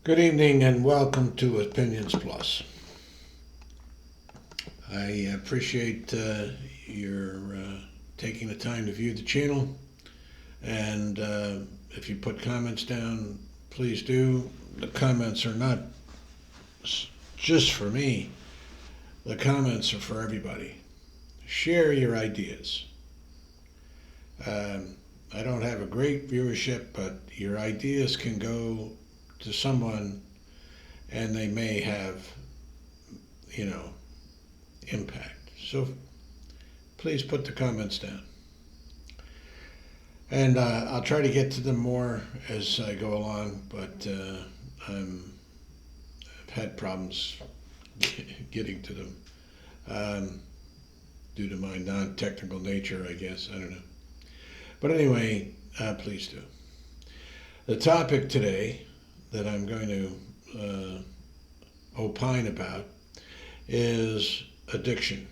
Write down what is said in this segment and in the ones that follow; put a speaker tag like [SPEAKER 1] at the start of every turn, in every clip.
[SPEAKER 1] Good evening and welcome to Opinions Plus. I appreciate your taking the time to view the channel, and if you put comments down, please do. The comments are not just for me, the comments are for everybody. Share your ideas. Um, I don't have a great viewership, but your ideas can go to someone and they may have, you know, impact. So please put the comments down. And I'll try to get to them more as I go along, but I've had problems getting to them due to my non technical nature, I guess. I don't know. But anyway, please do. The topic today that I'm going to opine about is addiction.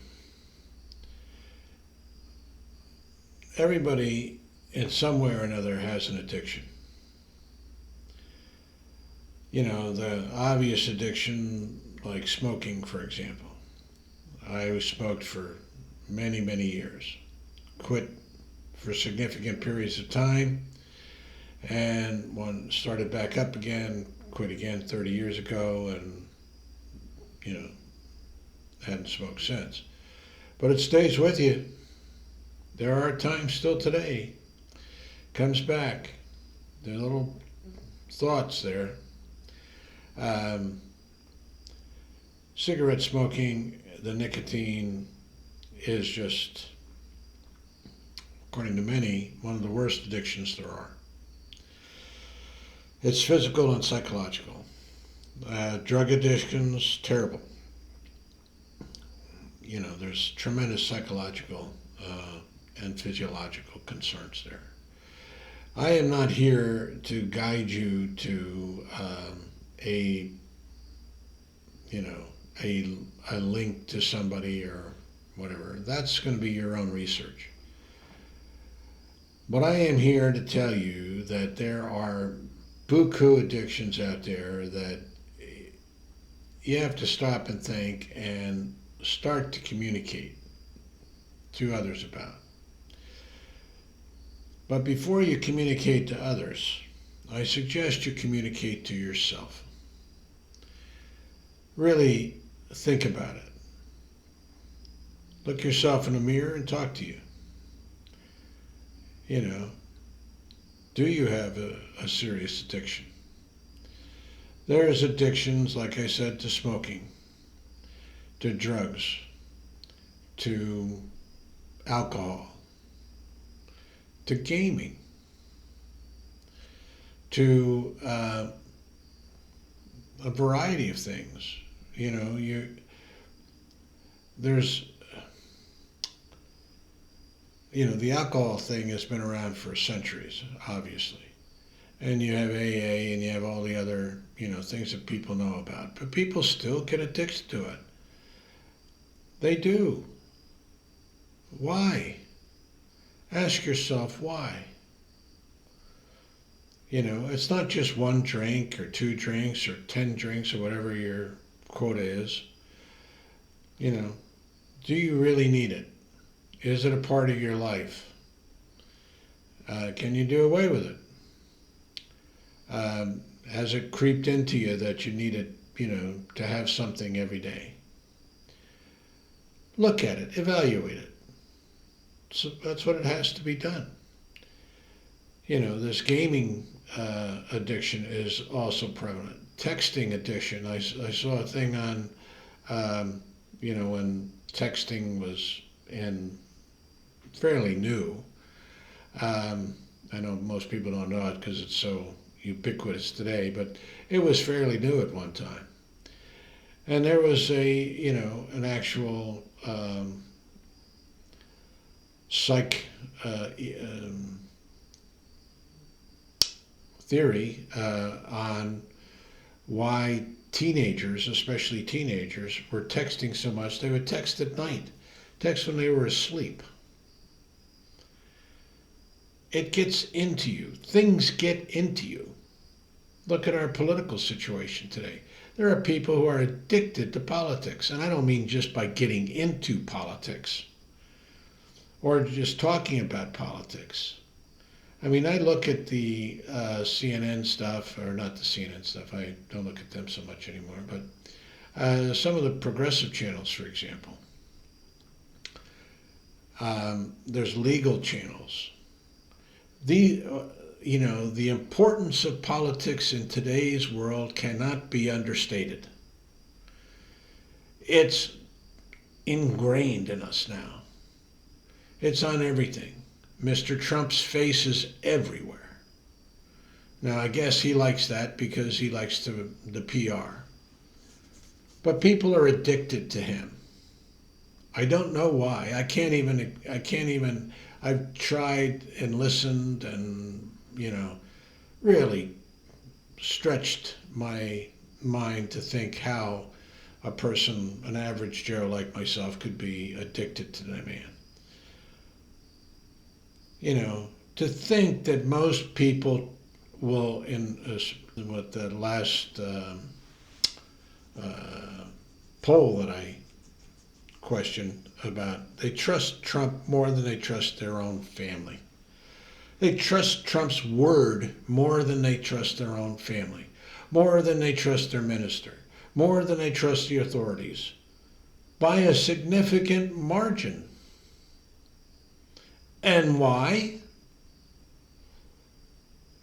[SPEAKER 1] Everybody in some way or another has an addiction. You know, the obvious addiction, like smoking, for example. I smoked for many, many years. Quit for significant periods of time, and one started back up again, quit again 30 years ago, and, you know, hadn't smoked since. But it stays with you. There are times still today, comes back. There are little thoughts there. Um, Cigarette smoking, the nicotine is just, according to many, one of the worst addictions there are. It's physical and psychological. Drug addictions, terrible. You know, there's tremendous psychological and physiological concerns there. I am not here to guide you to a, you know, a link to somebody or whatever. That's going to be your own research. But I am here to tell you that there are buku addictions out there that you have to stop and think and start to communicate to others about. But before you communicate to others, I suggest you communicate to yourself. Really think about it. Look yourself in the mirror and talk to you. You know, do you have a serious addiction? There's addictions, like I said, to smoking, to drugs, to alcohol, to gaming, to a variety of things. You know, there's, you know, the alcohol thing has been around for centuries, obviously. And you have AA and you have all the other, you know, things that people know about. But people still get addicted to it. They do. Why? Ask yourself why. You know, it's not just one drink or two drinks or 10 drinks or whatever your quota is. You know, do you really need it? Is it a part of your life? Can you do away with it? Has it creeped into you that you need it, you know, to have something every day? Look at it, evaluate it. So that's what it has to be done. You know, this gaming addiction is also prevalent. Texting addiction. I saw a thing on, you know, when texting was in fairly new. I know most people don't know it because it's so ubiquitous today, but it was fairly new at one time. And there was you know, an actual psych theory on why teenagers, especially teenagers, were texting so much. They would text at night, text when they were asleep. It gets into you. Things get into you. Look at our political situation today. There are people who are addicted to politics, and I don't mean just by getting into politics or just talking about politics. I mean, I look at the CNN stuff, or not the CNN stuff, I don't look at them so much anymore, but some of the progressive channels, for example. There's legal channels. The importance of politics in today's world cannot be understated. It's ingrained in us now. It's on everything. Mr. Trump's face is everywhere. Now, I guess he likes that because he likes the PR. But people are addicted to him. I don't know why. I've tried and listened and, really stretched my mind to think how a person, an average Joe like myself, could be addicted to that man. To think that most people will, in what the last poll that I questioned about, they trust Trump more than they trust their own family. They trust Trump's word more than they trust their own family, more than they trust their minister, more than they trust the authorities, by a significant margin. And why?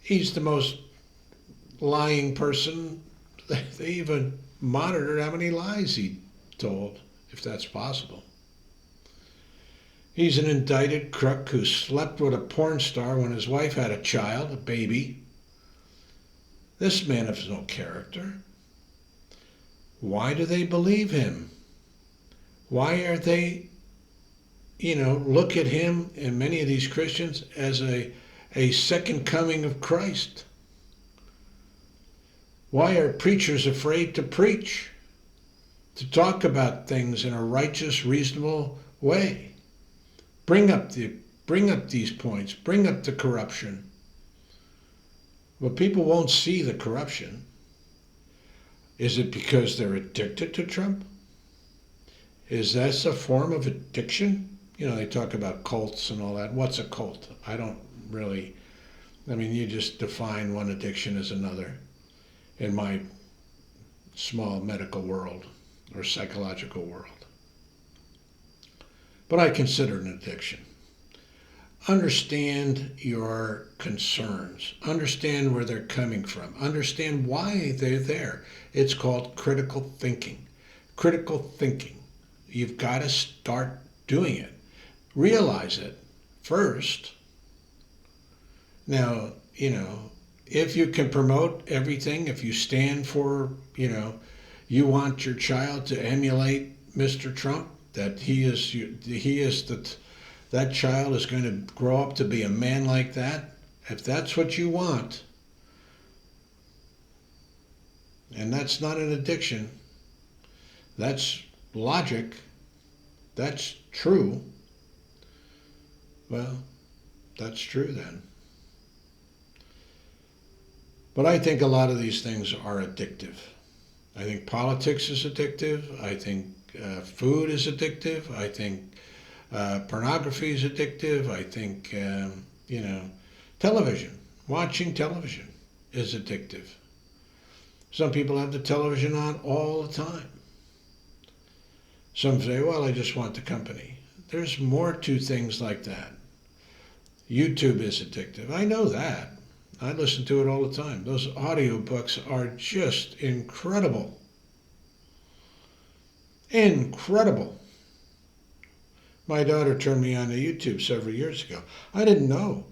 [SPEAKER 1] He's the most lying person. They even monitored how many lies he told, if that's possible. He's an indicted crook who slept with a porn star when his wife had a child, a baby. This man has no character. Why do they believe him? Why are they, look at him and many of these Christians as a second coming of Christ? Why are preachers afraid to preach, to talk about things in a righteous, reasonable way? Bring up these points, bring up the corruption. But people won't see the corruption. Is it because they're addicted to Trump? Is that a form of addiction? They talk about cults and all that. What's a cult? I don't really, you just define one addiction as another in my small medical world or psychological world. But I consider it an addiction. Understand your concerns. Understand where they're coming from. Understand why they're there. It's called critical thinking. Critical thinking. You've got to start doing it. Realize it first. Now, if you can promote everything, if you stand for, you want your child to emulate Mr. Trump, that that child is going to grow up to be a man like that, if that's what you want, and that's not an addiction, that's logic, that's true, well, that's true then. But I think a lot of these things are addictive. I think politics is addictive. I think food is addictive. I think pornography is addictive. I think, television, watching television is addictive. Some people have the television on all the time. Some say, well, I just want the company. There's more to things like that. YouTube is addictive. I know that. I listen to it all the time. Those audiobooks are just incredible. Incredible. My daughter turned me on to YouTube several years ago. I didn't know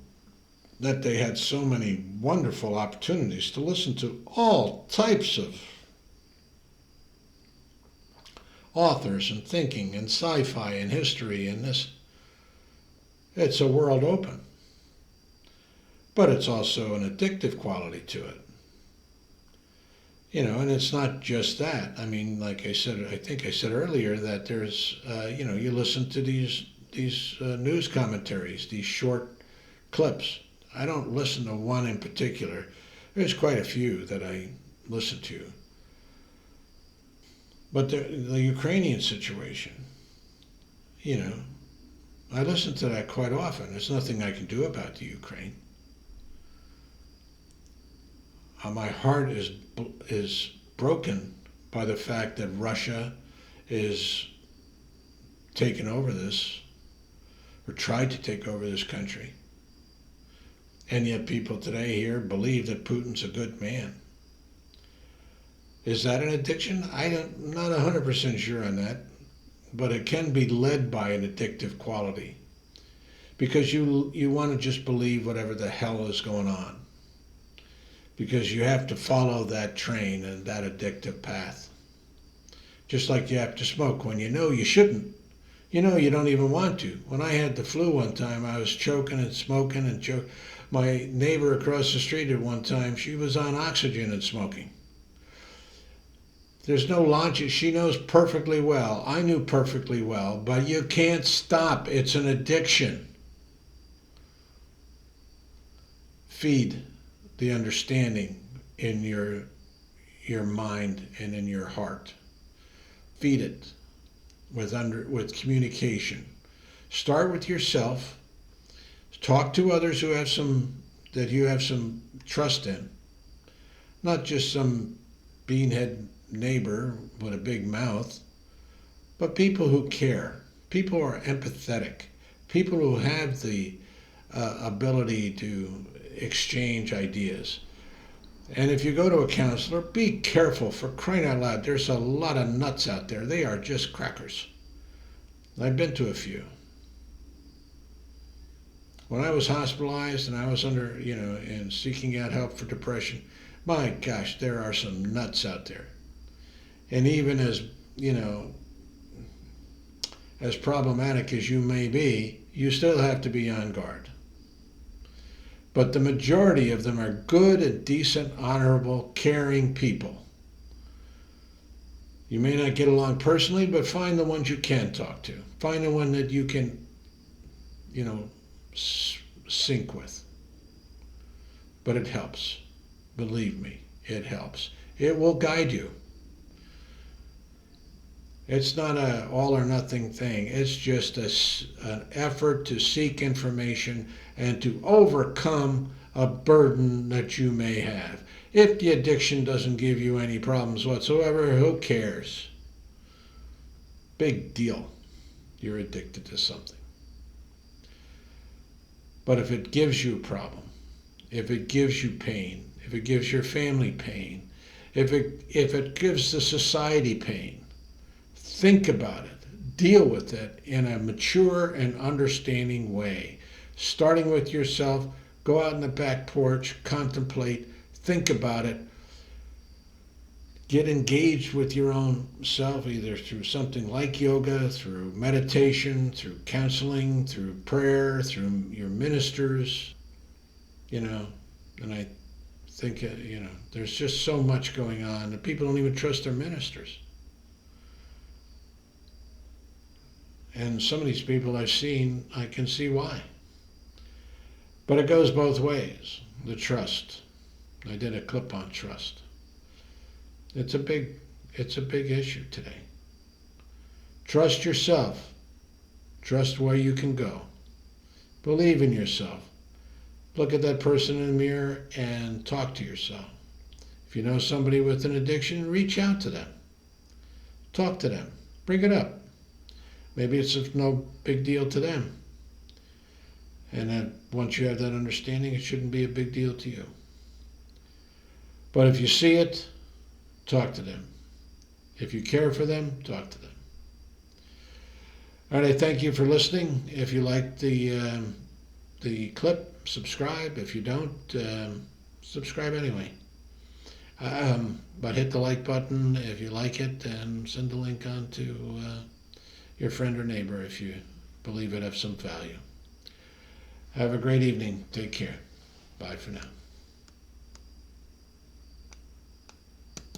[SPEAKER 1] that they had so many wonderful opportunities to listen to all types of authors and thinking and sci-fi and history and this. It's a world open. But it's also an addictive quality to it. And it's not just that. Like I said, I think I said earlier that there's, you listen to these news commentaries, these short clips. I don't listen to one in particular, There's quite a few that I listen to. But the Ukrainian situation, you know, I listen to that quite often. There's nothing I can do about the Ukraine. My heart is broken by the fact that Russia is taking over this, or tried to take over this country. And yet people today here believe that Putin's a good man. Is that an addiction? I'm not 100% sure on that, but it can be led by an addictive quality because you want to just believe whatever the hell is going on because you have to follow that train and that addictive path. Just like you have to smoke when you know you shouldn't. You know you don't even want to. When I had the flu one time, I was choking and smoking and choking. My neighbor across the street at one time, she was on oxygen and smoking. There's no logic. She knows perfectly well. I knew perfectly well, but you can't stop. It's an addiction. Feed the understanding in your mind and in your heart. Feed it with communication. Start with yourself. Talk to others that you have some trust in. Not just some beanhead neighbor with a big mouth, but people who care. People who are empathetic. People who have the ability to exchange ideas. And if you go to a counselor, be careful, for crying out loud. There's a lot of nuts out there. They are just crackers. I've been to a few. When I was hospitalized and I was and seeking out help for depression, my gosh, there are some nuts out there. And even as problematic as you may be, you still have to be on guard. But the majority of them are good and decent, honorable, caring people. You may not get along personally, but find the ones you can talk to. Find the one that you can, sync with. But it helps. Believe me, it helps. It will guide you. It's not an all or nothing thing. It's just an effort to seek information and to overcome a burden that you may have. If the addiction doesn't give you any problems whatsoever, who cares? Big deal. You're addicted to something. But if it gives you a problem, if it gives you pain, if it gives your family pain, if it gives the society pain, think about it. Deal with it in a mature and understanding way. Starting with yourself, go out on the back porch, contemplate, think about it. Get engaged with your own self, either through something like yoga, through meditation, through counseling, through prayer, through your ministers, and I think, there's just so much going on that people don't even trust their ministers. And some of these people I've seen, I can see why. But it goes both ways, the trust. I did a clip on trust. It's a big issue today. Trust yourself. Trust where you can go. Believe in yourself. Look at that person in the mirror and talk to yourself. If you know somebody with an addiction, reach out to them. Talk to them. Bring it up. Maybe it's no big deal to them. And then once you have that understanding, it shouldn't be a big deal to you. But if you see it, talk to them. If you care for them, talk to them. All right, I thank you for listening. If you liked the clip, subscribe. If you don't, subscribe anyway. But hit the like button if you like it, and send the link on to your friend or neighbor if you believe it has some value. Have a great evening. Take care. Bye for now.